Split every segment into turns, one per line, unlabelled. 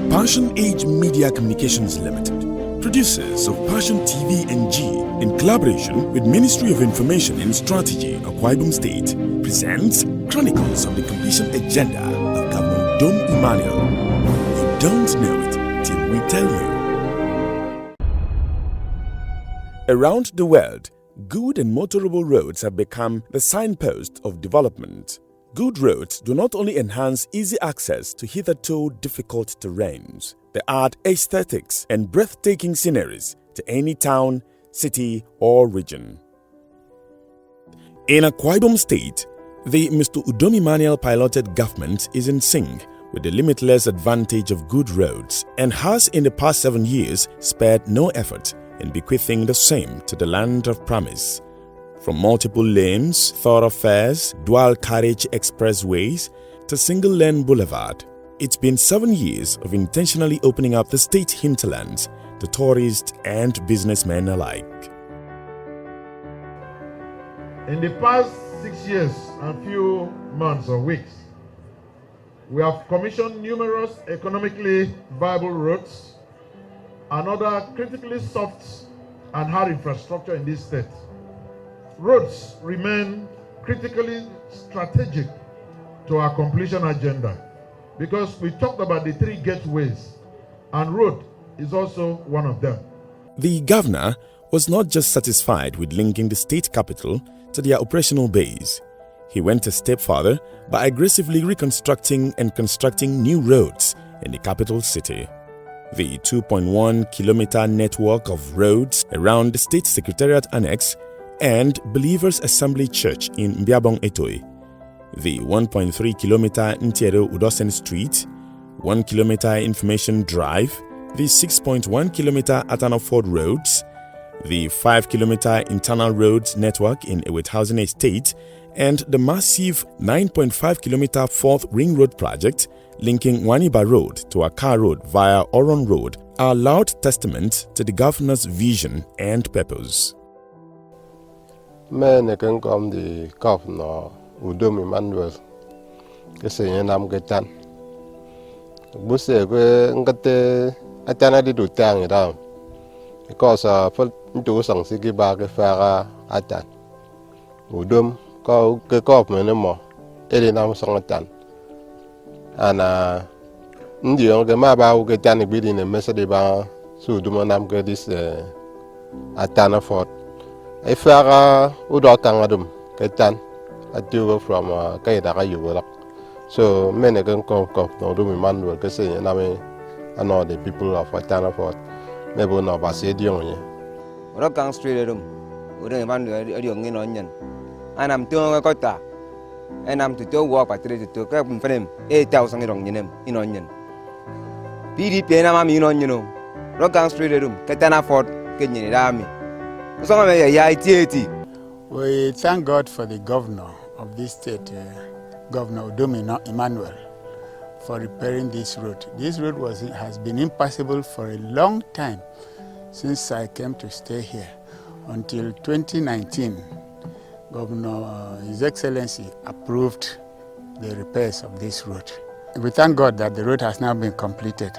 Passion Age Media Communications Limited, producers of Passion TV and G, in collaboration with Ministry of Information and Strategy, Akwa Ibom State, presents Chronicles of the Completion Agenda of Governor Udom Emmanuel. You don't know it till we tell you. Around the world, good and motorable roads have become the signpost of development. Good roads do not only enhance easy access to hitherto difficult terrains, they add aesthetics and breathtaking sceneries to any town, city, or region. In Akwa Ibom State, the Mr Udom Emmanuel piloted government is in sync with the limitless advantage of good roads and has in the past 7 years spared no effort in bequeathing the same to the land of promise. From multiple lanes, thoroughfares, dual carriage expressways to single-lane boulevard, it's been 7 years of intentionally opening up the state hinterlands to tourists and businessmen alike.
In the past 6 years and few months or weeks, we have commissioned numerous economically viable roads and other critically soft and hard infrastructure in this state. Roads remain critically strategic to our completion agenda because we talked about the 3 gateways and road is also one of them.
The governor was not just satisfied with linking the state capital to their operational base. He went a step further by aggressively reconstructing and constructing new roads in the capital city. The 2.1-kilometer network of roads around the State Secretariat Annex and Believers Assembly Church in Mbiabong Etoi, the 1.3-kilometer Ntero Udosen Street, 1-kilometer Information Drive, the 6.1-kilometer Atanaford Roads, the 5-kilometer internal roads network in Ewethausen Estate, and the massive 9.5-kilometer 4th Ring Road project linking Waniba Road to Aka Road via Oron Road are loud testament to the governor's vision and purpose.
I can come the governor Udom Emmanuel. Kasi Nnamdi Getan. Buse ko ngate atana di dutang ida. Because for do sang sigi ba ke fara atan. Udom ko ke government mo ele nam sang atan. Ana ndi on ke ma ba u ke tan bi di ne mesade ba su dum nam ke dis atana fort. I fara udo kangadum ketan atu from kaida yugolak. So many can come no do Emmanuel ke say na me ano the people of Atana Fort maybe no ba say dion ye.
Ro kang street dum Udom Emmanuel adiong ngin onyen. Anam tuong ko ta. Anam tu to walk patri tu ka frame 8,000 ngirong nyinem inonyen. PDP na mami inonyen. Ro kang street dum Atana Fort ke nyini dami.
We thank God for the governor of this state, Governor Udom Emmanuel, for repairing this road. This road has been impassable for a long time since I came to stay here. Until 2019, His Excellency approved the repairs of this road. We thank God that the road has now been completed,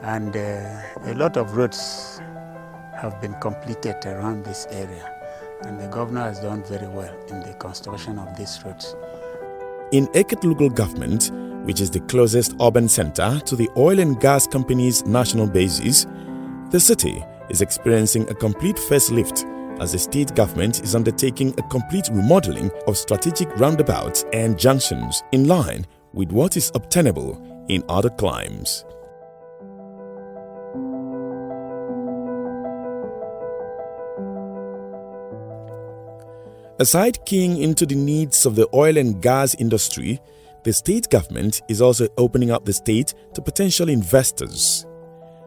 and a lot of roads have been completed around this area, and the governor has done very well in the construction of these roads.
In Eket local government, which is the closest urban center to the oil and gas company's national bases, the city is experiencing a complete facelift as the state government is undertaking a complete remodeling of strategic roundabouts and junctions in line with what is obtainable in other climes. Aside keying into the needs of the oil and gas industry, the state government is also opening up the state to potential investors.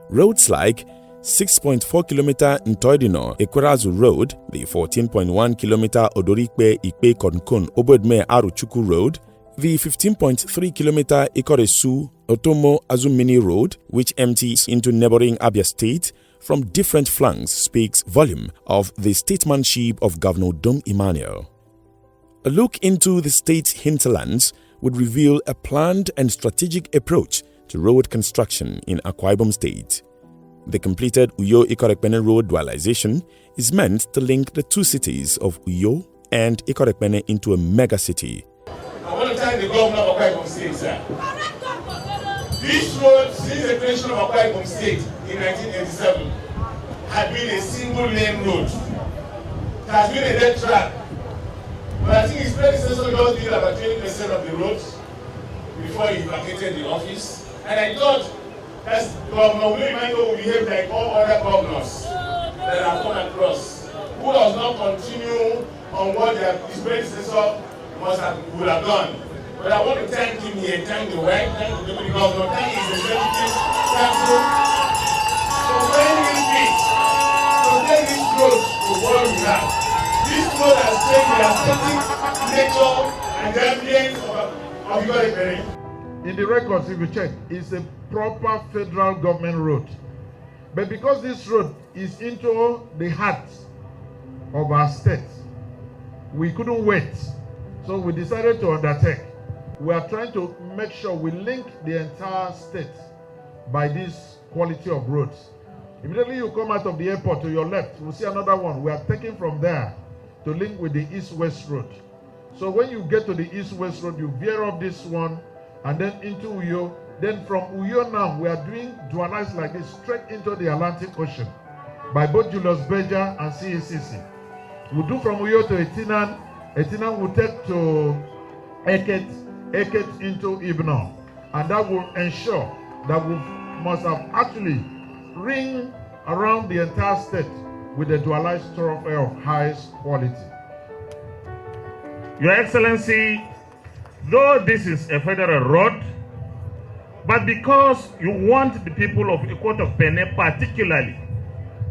Roads like 6.4-kilometer Ntoidino Ekwerazu Road, the 14.1-kilometer Odorikpe Ikpe Konkon Obodme Aruchuku Road, the 15.3-kilometer Ikoresu Otomo Azumini Road, which empties into neighboring Abia State, from different flanks speaks volume of the statesmanship of Governor Udom Emmanuel. A look into the state's hinterlands would reveal a planned and strategic approach to road construction in Akwa Ibom State. The completed Uyo-Ikorekpene Road dualization is meant to link the two cities of Uyo and Ikorekpene into a mega city.
I want to thank the governor of Akwa Ibom State, sir. This road, since the creation of Akwa Ibom State in 1987, had been a single-lane road. It has been a dead track. But I think his predecessor just did about 20% of the roads before he vacated the office. And I thought that Governor Udom Emmanuel would behave like all other governors that have come across, who does not continue on what his predecessor would have done. But I want to thank him here, thank the wife, thank the deputy governor, thank his executive council for playing this bit, to take this road to what we have. This road has changed the aesthetic, nature, and the ambience of Ikorekpene.
In the records, if you check, it's a proper federal government road. But because this road is into the heart of our state, we couldn't wait. So we decided to undertake. We are trying to make sure we link the entire state by this quality of roads. Immediately you come out of the airport to your left, we'll see another one. We are taking from there to link with the east-west road. So when you get to the east-west road, you veer off this one and then into Uyo. Then from Uyo now, we are doing dualized like this straight into the Atlantic Ocean by both Julius Berger and CACC. We'll do from Uyo to Etinan. Etinan will take to Eket into Ibno. And that will ensure that we must have actually ring around the entire state with a dualized thoroughfare of highest quality.
Your Excellency, though this is a federal road, but because you want the people of Ikorekpene particularly,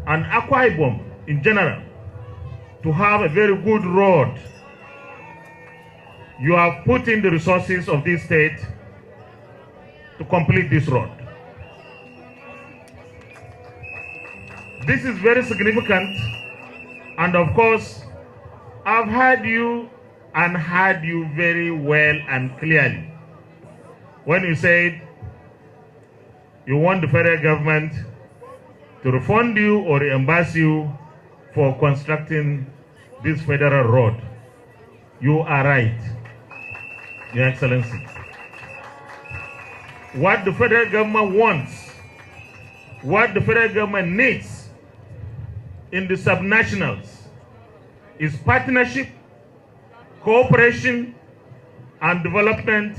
and Akwa Ibom in general, to have a very good road, you have put in the resources of this state to complete this road. This is very significant, and of course, I've heard you and heard you very well and clearly when you said you want the federal government to refund you or reimburse you for constructing this federal road. You are right, Your Excellency. What the federal government wants, what the federal government needs in the subnationals is partnership, cooperation, and development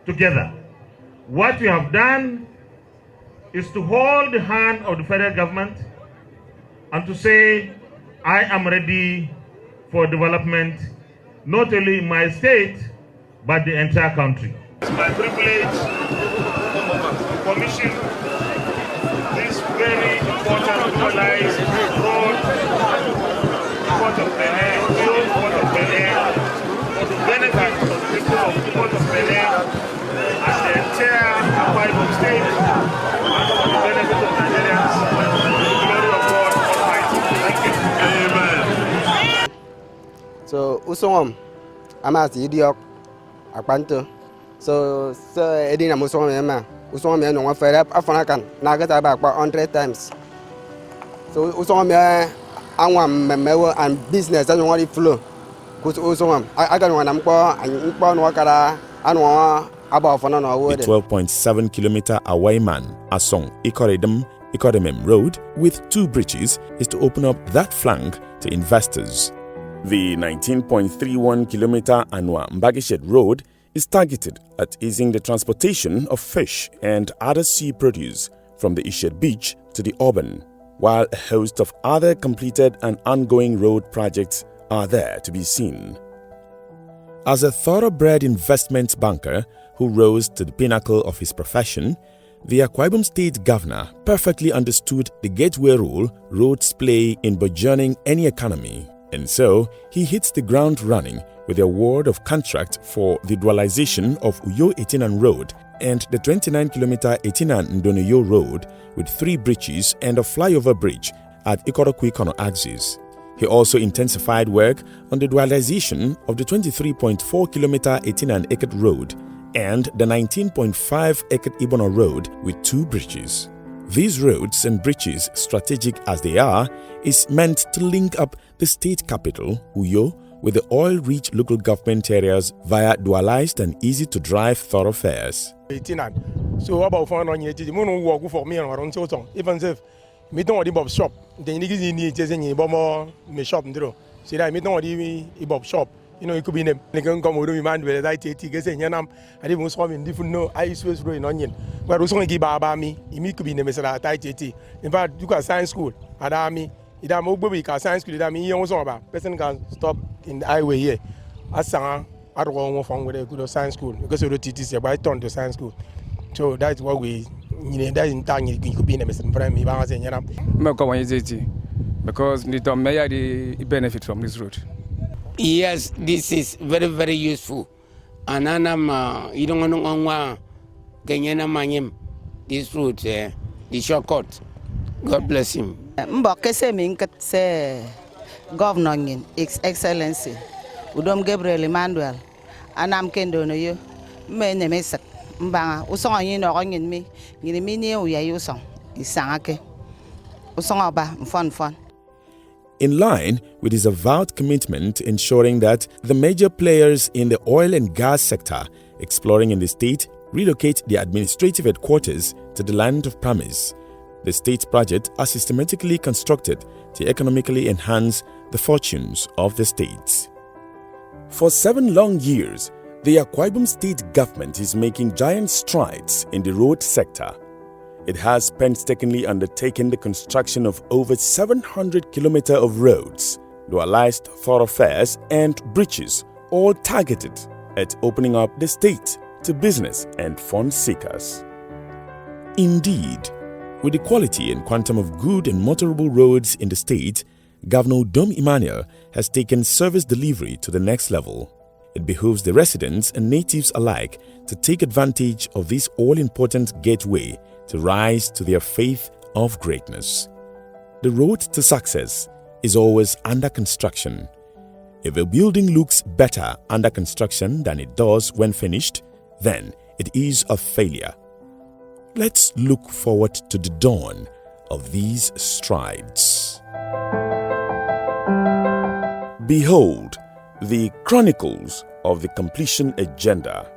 together. What we have done is to hold the hand of the federal government and to say, I am ready for development, not only in my state, but the entire country. It's my privilege to commission this very important dualized road, Port of Benin, for the benefit of the people of the Port of Benin and the entire Akwa Ibom State, and for the benefit of Nigerians, to the glory of God Almighty. Thank you. Amen.
So, usongom, amasi idiok, akpanto. So edina musongom ema, usongom ya nongwa fere afanakan, nagata ba 100 times. So usongom ya angwa memewo and business and what flow. The
12.7 kilometer Awaiman Asong Ikoredem Road with 2 bridges is to open up that flank to investors. The 19.31 kilometer Anwa Mbagished Road is targeted at easing the transportation of fish and other sea produce from the Ished Beach to the urban, while a host of other completed and ongoing road projects are there to be seen. As a thoroughbred investment banker who rose to the pinnacle of his profession, the Akwa Ibom State Governor perfectly understood the gateway role roads play in burgeoning any economy, and so he hits the ground running with the award of contract for the dualization of Uyo-Etinan Road and the 29-kilometer Etinan-Ndonoyo Road with 3 bridges and a flyover bridge at Ikorokwikono axis. He also intensified work on the dualization of the 23.4-kilometer Etinan-Eket Road and the 19.5-acre Ibona Road with 2 bridges. These roads and bridges, strategic as they are, is meant to link up the state capital, Uyo, with the oil-rich local government areas via dualized and easy-to-drive thoroughfares.
So about 400 years, walk for me around so even if me don't want shop, then you need just any bomb me shop and draw. See that me don't want shop. You know, it could be in a come with Emmanuel, I take tickets and Yanam. I didn't swim in different no ice was growing onion. But was only give me, it could be in the Messala Taiti. In fact, you got science school at Army. It am Obobi science school that me also about person can stop in the highway here. As I don't want from with a good science school because of the TTC, but I turned to science school. So that's what we that in time you could be in a Mr. Prime Yanam.
Because the benefit from this route.
Yes, this is very, very useful. And you don't know this route, the shortcut. God bless him.
Governor, His Excellency, Udom Emmanuel, and I'm Kendo no you. My name is Mbanga. Usong yin no yin me. Yin me ni uya usong. Isangake. Usong aba fun.
In line with his avowed commitment to ensuring that the major players in the oil and gas sector exploring in the state relocate their administrative headquarters to the land of promise, the state's projects are systematically constructed to economically enhance the fortunes of the state. For 7 long years, the Akwa Ibom State government is making giant strides in the road sector. It has painstakingly undertaken the construction of over 700 kilometers of roads, dualized thoroughfares and bridges, all targeted at opening up the state to business and fund seekers. Indeed, with the quality and quantum of good and motorable roads in the state, Governor Udom Emmanuel has taken service delivery to the next level. It behooves the residents and natives alike to take advantage of this all-important gateway to rise to their faith of greatness. The road to success is always under construction. If a building looks better under construction than it does when finished, then it is a failure. Let's look forward to the dawn of these strides. Behold, the chronicles of the completion agenda.